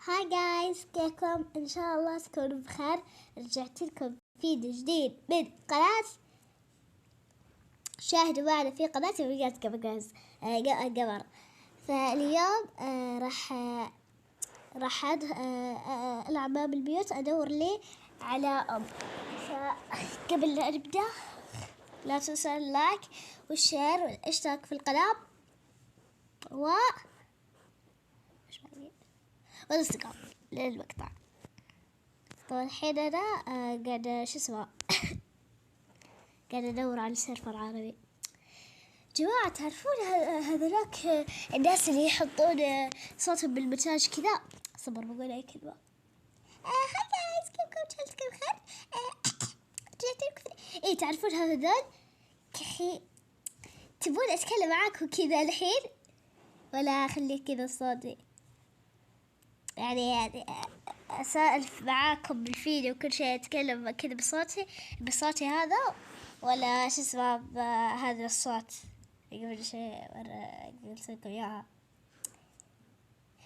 هاي جايز، كيفكم؟ ان شاء الله تكونوا بخير. رجعت لكم فيديو جديد من قناة شاهدوا معنا في قناة يوميات قمر. فاليوم راح العب باب البيوت، ادور لي على ام. فقبل لا نبدا لا تنسوا اللايك والشير والاشتراك في القناة والانستغرام للمقطع. طبعا الحين انا قاعدة قاعدة ادور على سيرفر عربي. جماعة تعرفون هذولاك الناس اللي يحطون صوتهم بالمونتاج كذا. صبر بقول اي كلمة. هاي جايز، كيفكم؟ جالسكم بخير؟ ايه تعرفون هذول كحي. تبون اتكلم معاكم كذا الحين ولا اخليه كذا صوتي؟ يعني اسالف معاكم بالفيديو وكل شيء اتكلم كذا بصوتي هذا، ولا هذا الصوت قبل شيء قلت لكم اياها.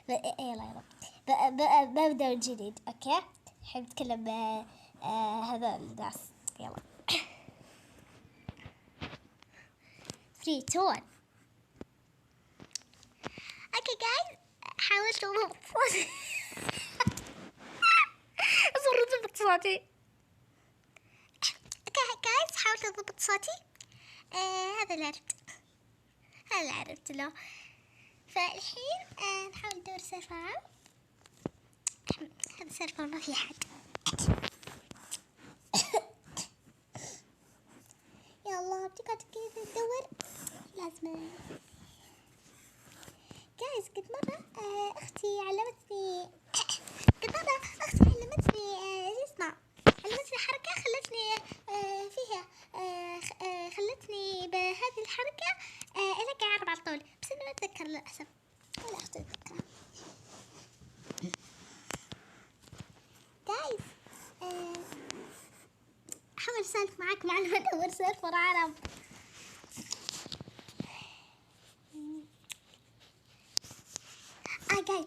يلا ببدأ من جديد. اوكي الحين بتكلم هذا الناس. يلا 3 2 1. اوكي جايز، حاولت اضبط صوتي. اضبط صوتي. اوكي جايز، حاولت اضبط صوتي. هذا اللي عرفت له. فالحين نحاول ندور سيرفر عام. هذا سيرفر ما في حد. يلا بتقعد كذا تدور. لازم جايز قد مرة أختي علمتني علمتني حركة خلتني فيها خلتني بهذه الحركة ألقى عرب على طول، بس أنا ما أتذكر للأسف ولا أختي أتذكرها. جايز أحاول أسولف معاكم على ما أدور سيرفر عرب. جايز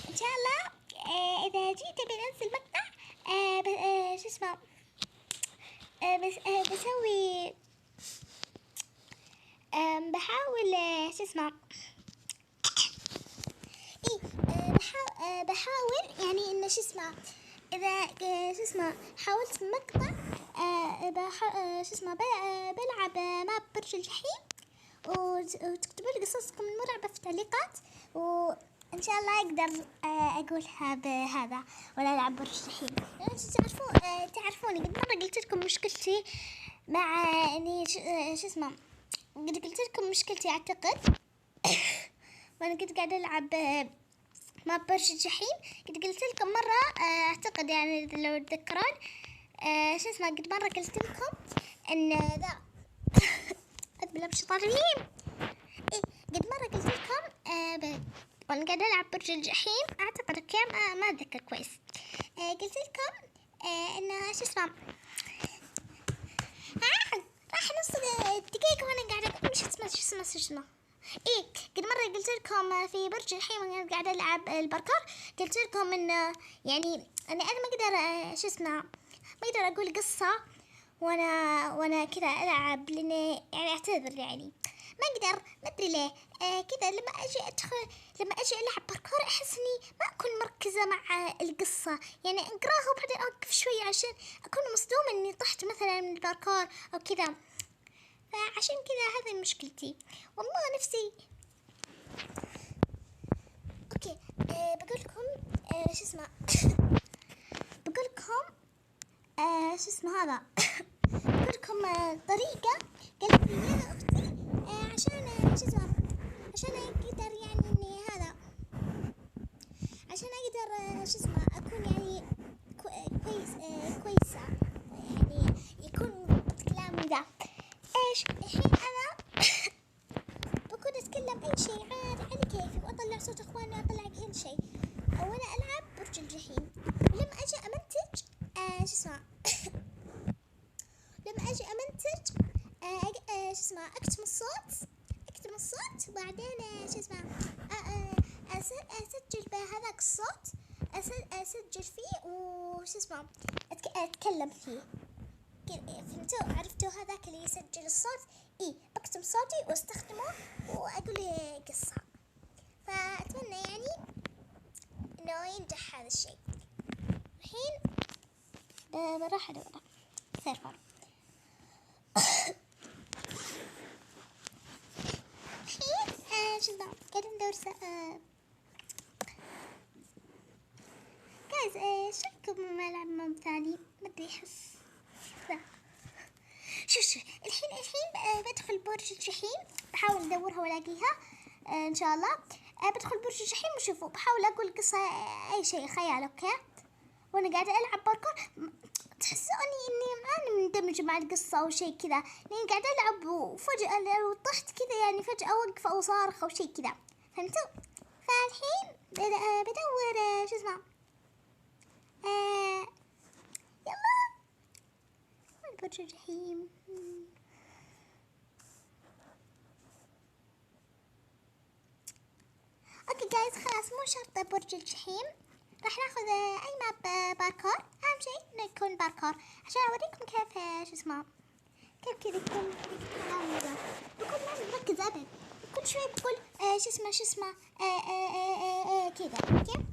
إن شاء الله إذا جيت بننزل مقطع بسوي بحاول بحاول يعني إن إذا حاولت مقطع بلعب ماب برج الجحيم، وتكتبوا لي قصصكم المرعبة في التعليقات، وإن شاء الله أقدر أقولها بهذا ولا ألعب برج الجحيم. تعرفوني قد مرة قلت لكم مشكلتي مع إني قد قلت لكم مشكلتي أعتقد وأنا كنت قاعدة ألعب ماب برج الجحيم. قد قلت لكم مرة أعتقد، يعني لو تذكرون قد مرة قلت لكم إن ذا أقبل بشيطان رجيم. قد مرة قلت لكم وأنا قاعدة ألعب برج الجحيم أعتقد كم ما أتذكر كويس. قلت لكم إن راح نص دقيقة وأنا قاعدة أقول مش اسمه. قد مرة قلت لكم في برج الجحيم وأنا قاعدة ألعب الباركور، قلت لكم إن يعني أنا ما أقدر ما أقدر أقول قصة وأنا كذا ألعب، لأني يعني أعتذر، يعني ما أقدر، ما أدري ليه كذا. لما أجي ألعب باركور أحس إني ما أكون مركزة مع القصة، يعني أقراها وبعدين أوقف شوي عشان أكون مصدومة إني طحت مثلا من الباركور أو كذا. فعشان كذا هذه مشكلتي والله نفسي. أوكي بقول لكم بقول لكم هذا بقول لكم طريقة قالت لي يا أختي عشان أقدر يعني إني هذا عشان أقدر أكون يعني كويسة، يعني يكون كلامي ذا الحين أنا بكون أتكلم أي شيء عادي على كيفي، وأطلع صوت أخواني، أطلع كل شيء وأنا ألعب برج الجحيم. ولما أجي أمنتج لما أجي أمنتج أكتم الصوت وبعدين الصوت اسجل فيه وش اسمه اتكلم فيه. فهمتوا؟ عرفتوا هذاك اللي يسجل الصوت؟ بكتم صوتي واستخدمه واقول قصة. فاتمنى يعني انه ينجح هذا الشيء. الحين بروح ادور سيرفر. الحين شو اسمه قاعدين ندور جايز ايش رايكم ملعب ثاني؟ ما ادري احس لا. شو الحين بدخل برج الجحيم، بحاول ادورها والاقيها ان شاء الله. بدخل برج الجحيم وشوفوا بحاول اقول قصة اي شيء خيال. اوكي وانا قاعدة العب باركور تحسوني اني ما مندمجة مع القصة او شيء كذا، لاني قاعدة العب وفجأة لو طحت كذا يعني فجأة اوقف او صارخ او شيء كذا. فهمتوا؟ فالحين بدور شو اسمه يلا وين برج الجحيم؟ اوكي جايز خلاص مو شرط برج الجحيم، راح ناخذ اي ماب باركور. اهم شيء انه يكون باركور عشان اوريكم كيف شو اسمه كيف كذا يكون بكون ما مركز ابد. كل شوي بقول شو اسمه كذا. اوكي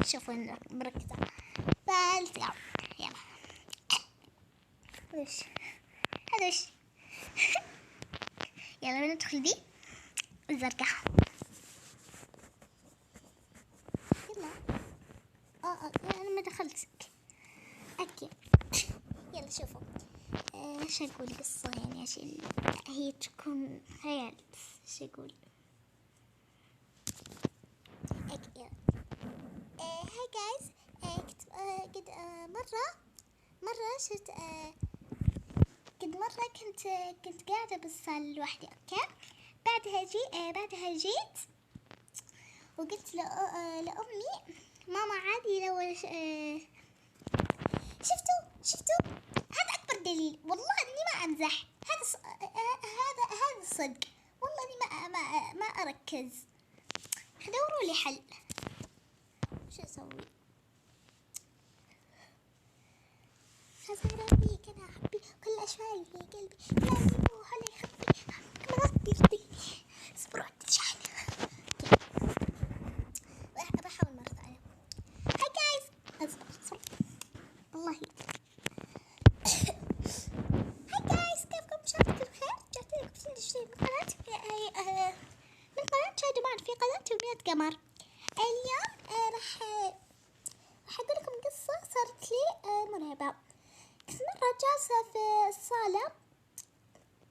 تشوفون مركزة. يلا هذا وش يلا ندخل دي الزرقاء. يلا انا ما دخلت. اوكي يلا شوفوا ايش اقول قصة يعني عشان هي تكون خيال. بس ايش اقول اوكي هاي جايز كنت قد مرة شفت قد مرة كنت قاعدة بالصالة لوحدي. اوكي بعدها جيت وقلت لأمي ماما عادي لو شفتوا هذا أكبر دليل والله إني ما أمزح. هذا الصدق والله إني ما أركز. دوروا لي حل. شو أسوي؟ خزارتي كذا حبي كل أشواي في قلبي لا يروح ولا يخبي مرات يرضيني. اصبروا عندي شحن. بحاول مرة ثانية. هاي جايز اصبر والله. هاي جايز كيفكم؟ شافتكم بخير؟ رجعت لكم تشتري من قناة شاهدوا معنا في قناة يوميات قمر. اليوم راح أقول لكم قصة صارت لي مرعبة. كنت مرة جالسة في الصالة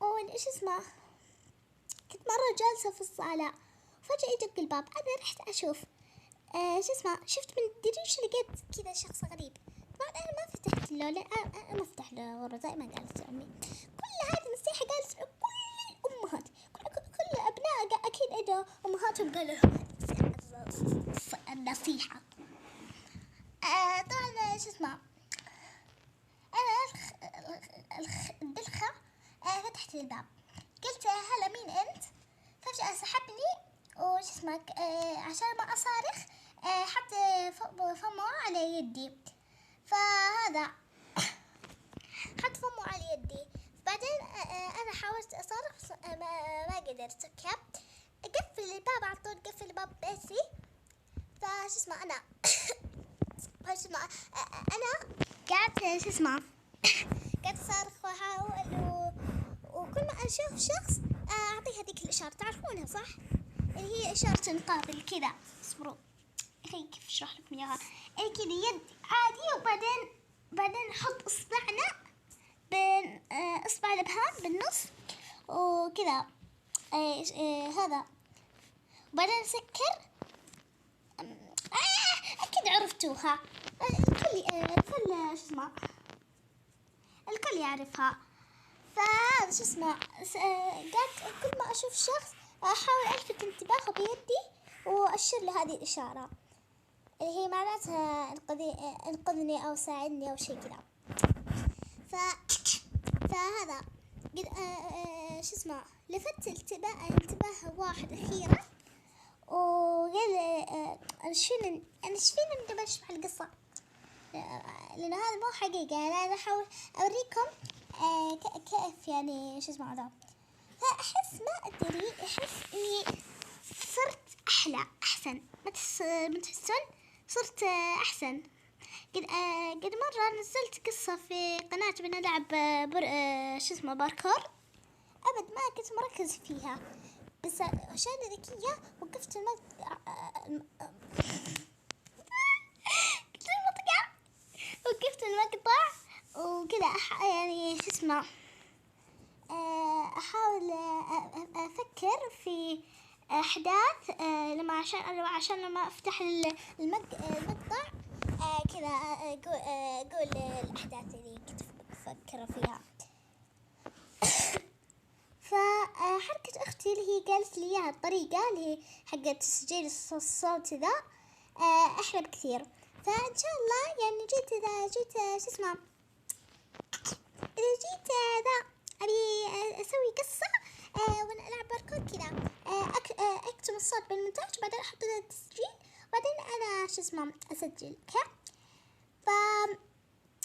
وإيش اسمه كنت مرة جالسة في الصالة وفجأة يدق الباب. أنا رحت أشوف شو اسمه شفت من الدريش لقيت كذا شخص غريب. طبعا أنا ما فتحت له أنا ما فتح له ورا زي ما قالت أمي. كل هذه النصيحة قالت كل الأمهات كل أبناء أكيد إجوا أمهاتهم قالوا النصيحة. طبعا شو اسمه أنا الدلخة فتحت الباب قلت هلا مين أنت؟ فجأة سحبني وش اسمك عشان ما أصارخ حط فمه على يدي. فهذا حط فمه على يدي. بعدين أنا حاولت أصارخ ما قدرت. اوكي قفل الباب على طول قفل الباب بيتي. فش اسمه أنا وش اسمه أنا قعدت شو اسمه قعدت أصارخ وأحاول وكل ما أشوف شخص أعطيه هذيك الإشارة تعرفونها صح؟ اللي هي إشارة انقاذ كذا. اصبروا أخي كيف أشرح لكم إياها. كذا يد عادي وبعدين نحط إصبعنا بين إصبع الإبهام بالنص وكذا هذا وبعدين نسكر. أكيد عرفتوها. الكل شو اسمه الكل يعرفها. فهذا شو اسمه قعدت كل ما أشوف شخص أحاول ألفت انتباهه بيدي وأشير له هذه الإشارة اللي هي معناتها انقذني أو ساعدني أو شيء كذا. فهذا قد شو اسمه لفت انتباه واحد أخيرا وقال ايش فينا ندبش مع القصة، لأن هذا مو حقيقة. أنا أحاول أوريكم كيف يعني شو اسمه هذا. فأحس ما أدري، أحس إني صرت أحسن. ما تحسون صرت أحسن. قد مرة نزلت قصة في قناة بنلعب شو اسمه باركور، أبد ما كنت مركز فيها، بس عشان ذكية وقفت وقفت المقطع وكذا يعني شو اسمه أحاول أفكر في أحداث عشان لما أفتح المقطع كذا أقول الأحداث اللي كنت أفكر فيها. فحركة أختي اللي هي قالت لي إياها الطريقة اللي هي حقت تسجيل الصوت ذا أحلى بكثير. فإن شاء الله يعني إذا جيت شو اسمه إذا جيت ذا أبي أسوي قصة وأنا ألعب باركور كذا، أكتب الصوت بالمونتاج وبعدين أحط التسجيل وبعدين أنا شو اسمه أسجل. أوكي،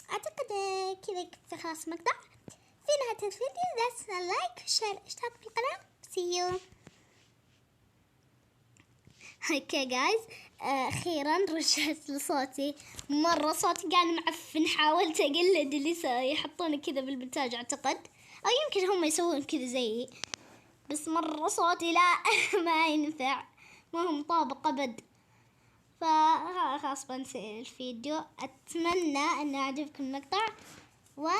فأعتقد كذا يكفي خلاص مقطع. في نهاية الفيديو لا تنسى لايك وشير اشتراك في القناة. see you. اوكي جايز، اخيرا رجعت لصوتي. مرة صوتي قاعد معفن، حاولت اقلد اللي يحطونه كذا بالمونتاج اعتقد، او يمكن هم يسوون كذا زيي، بس مرة صوتي لا ما ينفع، ما هو مطابق ابد. فخلاص بنسى الفيديو. اتمنى ان عجبكم المقطع و